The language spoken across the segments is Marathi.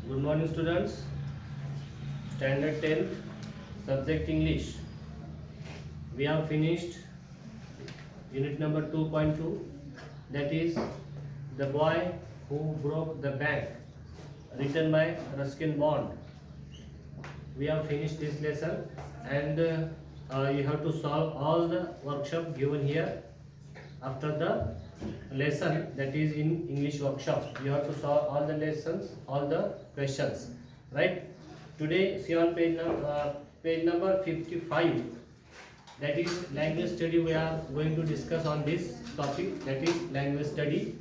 Good morning, students. Standard 10, subject English. We have finished unit number 2.2, that is The Boy Who Broke the Bank, written by Ruskin Bond. We have finished this lesson, and you have to solve all the workshop given here. After the lesson, that is in English workshop, you have to solve all the lessons, all the questions, right? Today, see on page number 55, that is language study. We are going to discuss on this topic, that is language study.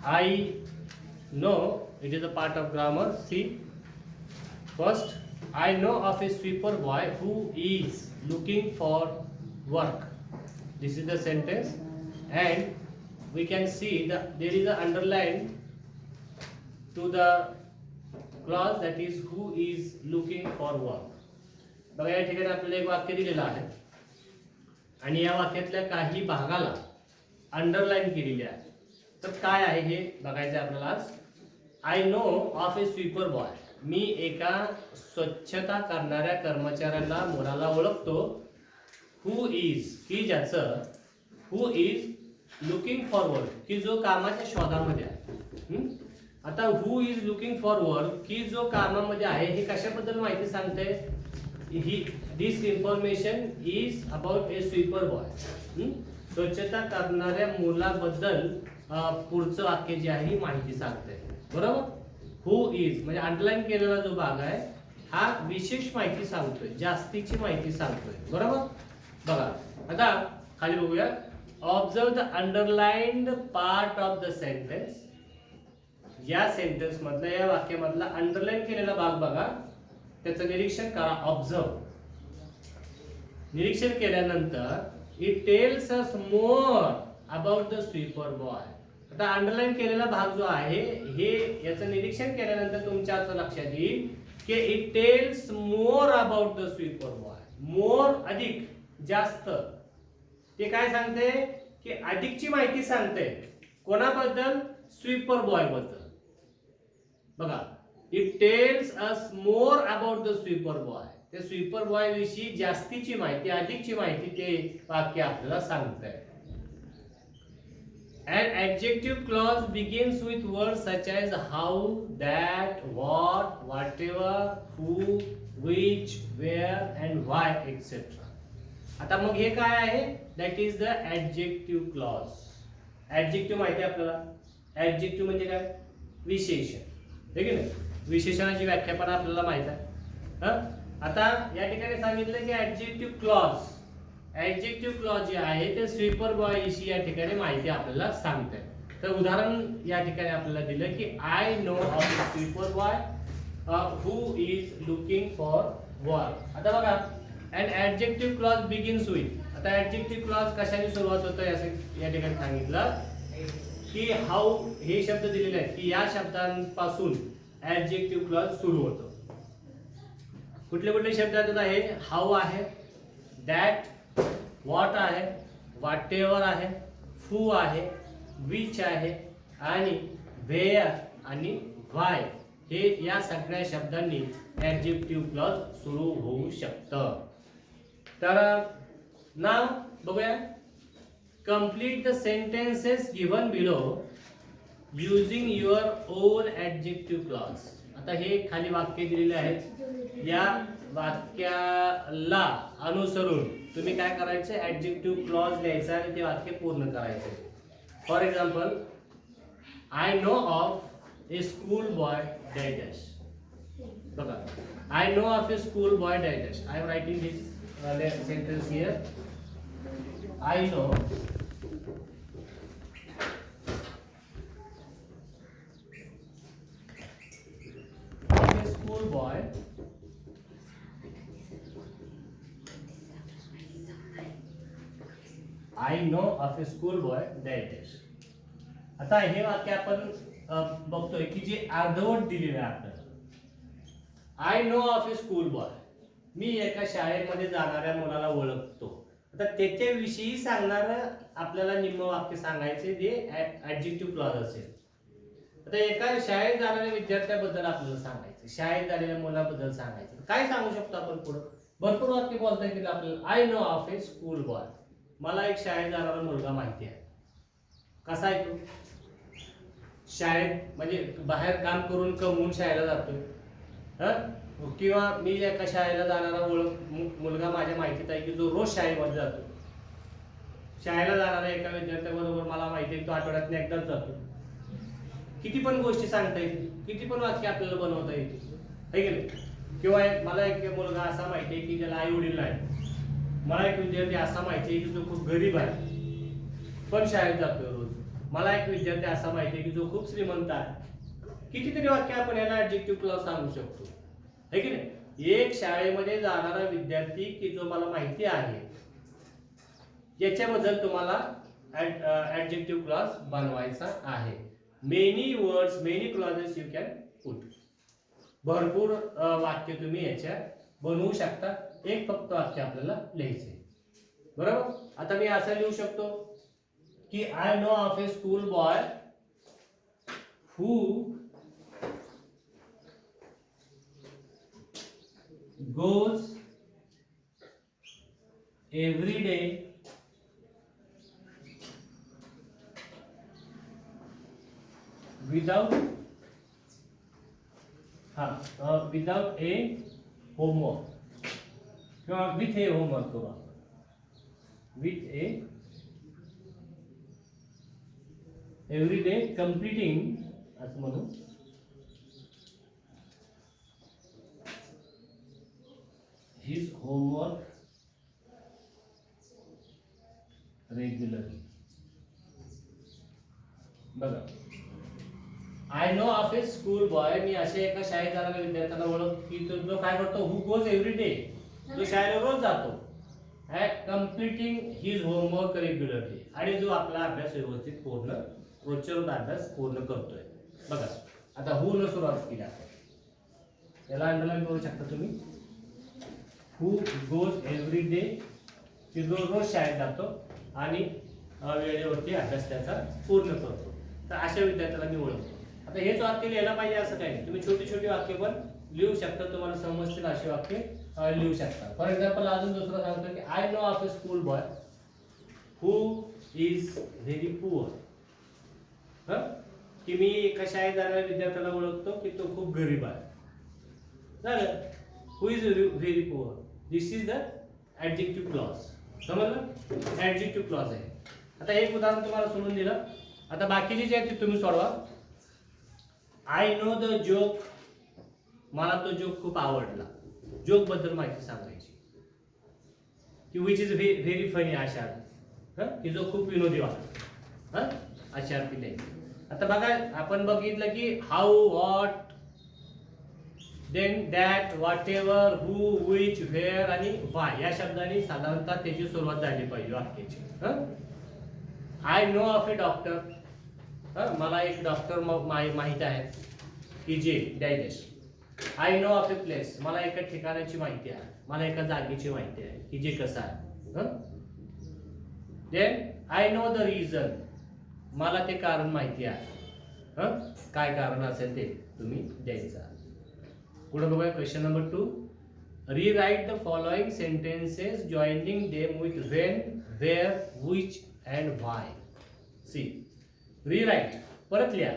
I know, it is a part of grammar. See, first, I know of a sweeper boy who is looking for work. This is the sentence, and we can see that there is an underline to the clause, that is who is looking for work. बघा, या ठिकाणी आपल्याला एक वाक्य दिलेलं आहे आणि या वाक्यातल्या काही भागाला अंडरलाइन केलेली आहे. तर काय आहे हे बघायचं आपल्याला आज. I know of a sweeper boy, मी एका स्वच्छता करणाऱ्या कर्मचाऱ्याला, मुलाला ओळखतो. हु इज, की ज्याचं, who is looking for work, की जो कामाच्या शोधामध्ये आहे. आता who is looking for work, की जो कामामध्ये आहे, हे कशाबद्दल माहिती सांगते. This information is about a sweeper boy. स्वच्छता करणाऱ्या मुलाबद्दल पुढचं वाक्य जे आहे ही माहिती सांगते. बरोबर. हु इज म्हणजे अंडरलाईन केलेला जो भाग आहे हा विशेष माहिती सांगतोय, जास्तीची माहिती सांगतोय. बरोबर. बघा आता खाली बघूया. Observe the underlined part of the sentence. या सेंटेन्स मधला, या वाक्यामधला अंडरलाइन केलेला भाग बघा, त्याचं निरीक्षण करा. ऑब्झर्व. निरीक्षण केल्यानंतर it tells us more about the sweeper boy. आता अंडरलाइन केलेला भाग जो आहे हे, याचं निरीक्षण केल्यानंतर तुमच्या लक्षात येईल की it tells more about the sweeper boy. More अधिक, जास्त. ते काय सांगते की अधिकची माहिती सांगते. कोणाबद्दल? स्वीपर बॉय बद्दल. बघा, it tells us more about the sweeper boy. ते स्वीपर बॉय विषयी जास्तीची माहिती, अधिकची माहिती ते वाक्य आपल्याला सांगतंय. An adjective clause begins with words such as how, that, what, whatever, who, which, where and why, etc. आता मग हे काय आहे? That is the adjective clause. Adjective माहिती आहे आपल्याला. Adjective म्हणजे काय? विशेषण. ठीक आहे ना? विशेषणाची व्याख्या पण आपल्याला माहित आहे. आता या ठिकाणी सांगितलं की adjective clause. ऍडजेक्टिव्ह क्लॉज जे आहे ते स्वीपर बॉय विषयी या ठिकाणी माहिती आपल्याला सांगते. तर उदाहरण या ठिकाणी आपल्याला दिलं की I know of a sweeper boy who is looking for work. आता बघा, and adjective clause begins with. आता ऍडजेक्टिव्ह क्लॉज कशाने सुरुवात होतं या ठिकाणी सांगितलं की हाऊ हे शब्द दिलेले आहेत की या शब्दांपासून ऍडजेक्टिव्ह क्लॉज सुरू होतो. कुठले कुठले शब्द येतात आहे? हाऊ आहे, दॅट, व्हॉट आहे, व्हॉटेवर आहे, हू आहे, विच आहे आणि वेअर आणि व्हाय. हे या सगळ्या शब्दांनी ऍडजेक्टिव्ह क्लॉज सुरू होऊ शकतं. तर नाव बघूया. Complete the sentences given below using your on adjective clause. आता हे खाली वाक्य दिलेले आहेत. या वाक्याला अनुसरून तुम्ही काय करायचे? ऍडजेक्टिव्ह क्लॉज लिहायचा आणि ते वाक्य पूर्ण करायचे. For example, I know of a school boy dash dash. बघा, I know of a school boy dash dash. I am writing this sentence here. I know of a school boy I know of a school boy dash dash. आता हे वाक्य आपण बघतोय की जे अर्धवट दिलेलं आहे आपल्याला. I know of a school boy, मी एका शाळेमध्ये जाणाऱ्या मुलाला ओळखतो. आता त्याच्याविषयी सांगणारं आपल्याला निम्न वाक्य सांगायचे जे ऍडजेक्टिव्ह क्लॉज असेल. आता एका शाळेत जाणाऱ्या विद्यार्थ्याबद्दल आपल्याला सांगायचं, शाळेत जाणाऱ्या मुलाबद्दल सांगायचं, काय सांगू शकतो आपण पुढे? भरपूर वाक्य बोलता येतील आपल्याला. I know of a school boy, मला एक शाळेत जाणारा मुलगा माहिती आहे. कसा आहे तो? शाळेत म्हणजे बाहेर काम करून कमवून शाळेला जातोय, किंवा मी एका शाळेला जाणारा मुलगा माझ्या माहितीत आहे की जो रोज शाळेमध्ये जातो. शाळेला जाणारा एका विद्यार्थ्याबरोबर मला माहिती आहे तो आठवड्यातून एकदाच जातो. किती पण गोष्टी सांगता येतील, किती पण वाक्य आपल्याला बनवता येतील, है की नाही? किंवा मला एक मुलगा असा माहिती आहे की ज्याला आई वडील नाही. मला एक विद्यार्थी असा माहिती आहे की जो खूप गरीब आहे पण शाळेत जातोय रोज. मला एक विद्यार्थी असा माहिती आहे की जो खूप श्रीमंत आहे. कितीतरी वाक्य आपण याला ऍडजेक्टिव्ह क्लॉज सांगू शकतो, है की नाही? एक शाळेमध्ये जाणारा विद्यार्थी की जो मला माहिती आहे याच्याबद्दल तुम्हाला ऍडजेक्टिव्ह क्लॉज बनवायचा आहे. Many words, many clauses you can put. भरपूर वाक्य तुम्ही याच्या बनवू शकता. एक फक्त वाक्य आपल्याला लिहायचे, बरोबर? आता मी असं लिहू शकतो की I know of a school boy who goes every day without without a homework किंवा with a homework करू आपण, with a every day completing असं म्हणू his homework regularly. बघा, I know of a school boy, मी अशा एका शाळेत जाणाऱ्या विद्यार्थ्याला ओळख की तो जो काय करतो, हु गोज एव्हरी डे, जो शाळेला रोज जातो, कम्प्लिटिंग हिज होमवर्क रेग्युलरली, आणि जो आपला अभ्यास व्यवस्थित पूर्ण रोजच्या रोज अभ्यास पूर्ण करतोय. बघा, आता हु न सुरुवात केली आपण, याला अंडरलाईन करू शकता तुम्ही. हु गोज एव्हरी डे, की जो रोज शाळेत जातो आणि वेळेवरती अभ्यास त्याचा पूर्ण करतो. तर अशा विद्यार्थ्याला मी ओळखतो. आता हेच वाक्य लिहायला पाहिजे असं काही नाही, तुम्ही छोटी छोटी वाक्य पण लिहू शकता, तुम्हाला समजतील अशी वाक्य लिहू शकता. फॉर एक्झाम्पल अजून दुसरं सांगतो की I know of a school boy who is very poor, की मी एका शाळेत जाणाऱ्या विद्यार्थ्याला ओळखतो की तो खूप गरीब आहे. झालं, who is very poor, this is the adjective clause. समजलं? ऍडजेक्टिव्ह क्लॉज आहे. आता एक उदाहरण तुम्हाला सोडून दिलं. आता बाकीचे जे आहेत ते तुम्ही सोडवा. आय नो द जोक, मला तो जोक खूप आवडला. जोक बद्दल माहिती सांगायची की विच इज व्हेरी फनी, अशा की जो खूप विनोदी वाटतो, अशा अर्थी द्यायची. आता बघा, आपण बघितलं की how, what, then that, whatever, who, which, where आणि वाय या शब्दांनी साधारणतः त्याची सुरुवात झाली पाहिजे वाक्याची. I know of a doctor, मला एक डॉक्टर माहित आहे की जे dash. I know of a place, मला एका ठिकाणाची माहिती आहे, मला एका जागेची माहिती आहे की जे कसं आहे. Then I know the reason, मला ते कारण माहिती आहे. काय कारण असेल ते तुम्ही द्यायचं. पुढे बघूया question number 2. Rewrite the following sentences joining them with when, where, which and why. See, rewrite, परत लिहा.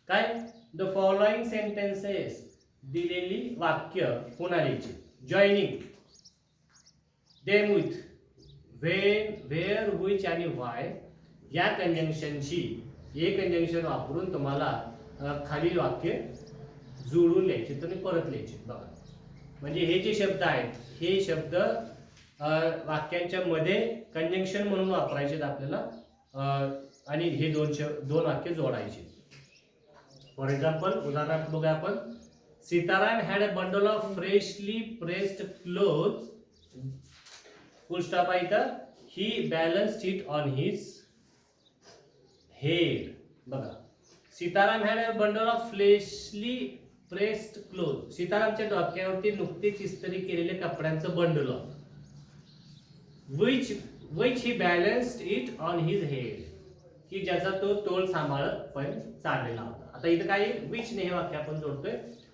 काय? The following sentences, दिलेली वाक्य पुन्हा लिहायची. Joining them with when, where, which आणि why या कंजंक्शनशी, हे कंजंक्शन वापरून तुम्हाला खालील वाक्य जोडून लिहायचे, तुम्ही परत लिहायचे. बघा, म्हणजे हे जे शब्द आहेत हे शब्द वाक्यांच्या मध्ये कंजंक्शन म्हणून वापरायचे आपल्याला, आणि हे दोन वाक्य जोडायचे. फॉर एक्झाम्पल उदाहरणार्थ बघा आपण. Sitaram had a bundle of freshly pressed cloth, full stop आहे इथं. He balanced it on his head. बघा, Sitaram had a bundle of freshly pressed cloth, सीतारामच्या डोक्यावरती नुकतेच इस्त्री केलेले कपड्यांचं बंडल होतं. Which he balanced it on his head, की ज्याचा तो तोल सांभाळत पण चाललेला होता. आता इथं काय विच ने हे वाक्य आपण जोडतोय.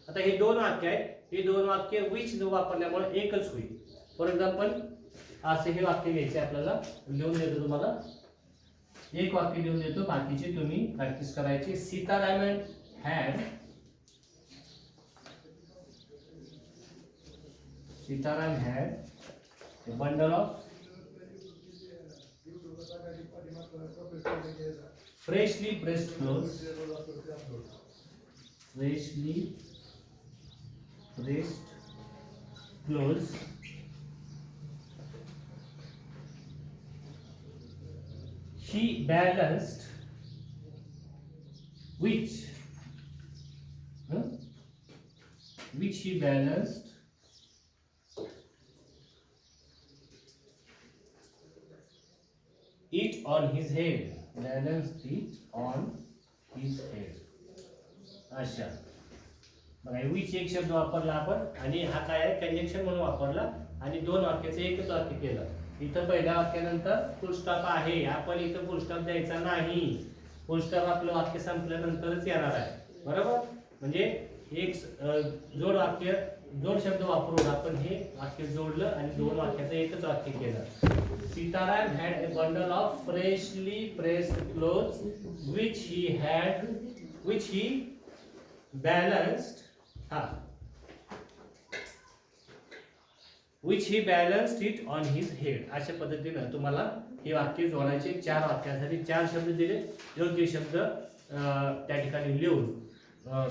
आता हे दोन वाक्य आहेत, हे दोन वाक्य विच न वापरल्यामुळे एकच होईल. फॉर एक्झाम्पल असे हे वाक्य घ्यायचे आपल्याला, लिहून देतो तुम्हाला. एक वाक्य लिहून देतो, बाकीचे तुम्ही प्रॅक्टिस करायची. Sitaram had a bundle of freshly pressed clothes. He balanced which he balanced it on his head. Balanced it on his head. अच्छा, बघा विच एक शब्द वापरला आपण आणि हा काय आहे कंजक्शन म्हणून वापरला आणि दोन वाक्याचं एकच वाक्य केलं. इथं पहिल्या वाक्यानंतर फुल स्टॉप आहे, आपण इथं फुल स्टॉप द्यायचा नाही. फुल स्टॉप आपलं वाक्य संपल्यानंतरच येणार आहे, बरोबर. म्हणजे एक जोड शब्द वापरून आपण हे वाक्य जोडलं आणि दोन वाक्याचं एकच वाक्य केलं. Sitaram had a bundle of freshly pressed clothes which he balanced it on his head. अशा पद्धतीने तुम्हाला हे वाक्य जोडायचे. चार वाक्यासाठी चार शब्द दिले, योग्य शब्द त्या ठिकाणी लिहून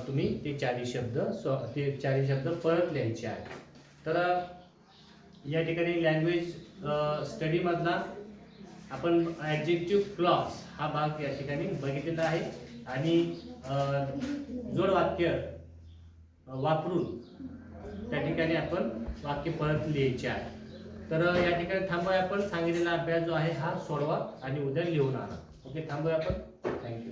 तुम्ही ते चारही शब्द परत लिहायचे आहेत. तर या ठिकाणी लँग्वेज स्टडी मधला आपण ॲडजेक्टिव्ह क्लॉज हा भाग या ठिकाणी बघितलेला आहे आणि जोड वाक्य वापरून त्या ठिकाणी आपण वाक्य परत लिहायचे आहे. तर या ठिकाणी थांबूया आपण. सांगितलेला अभ्यास जो आहे हा सोडवा आणि उद्या लिहून आणा. ओके, थांबूया आपण. थँक्यू.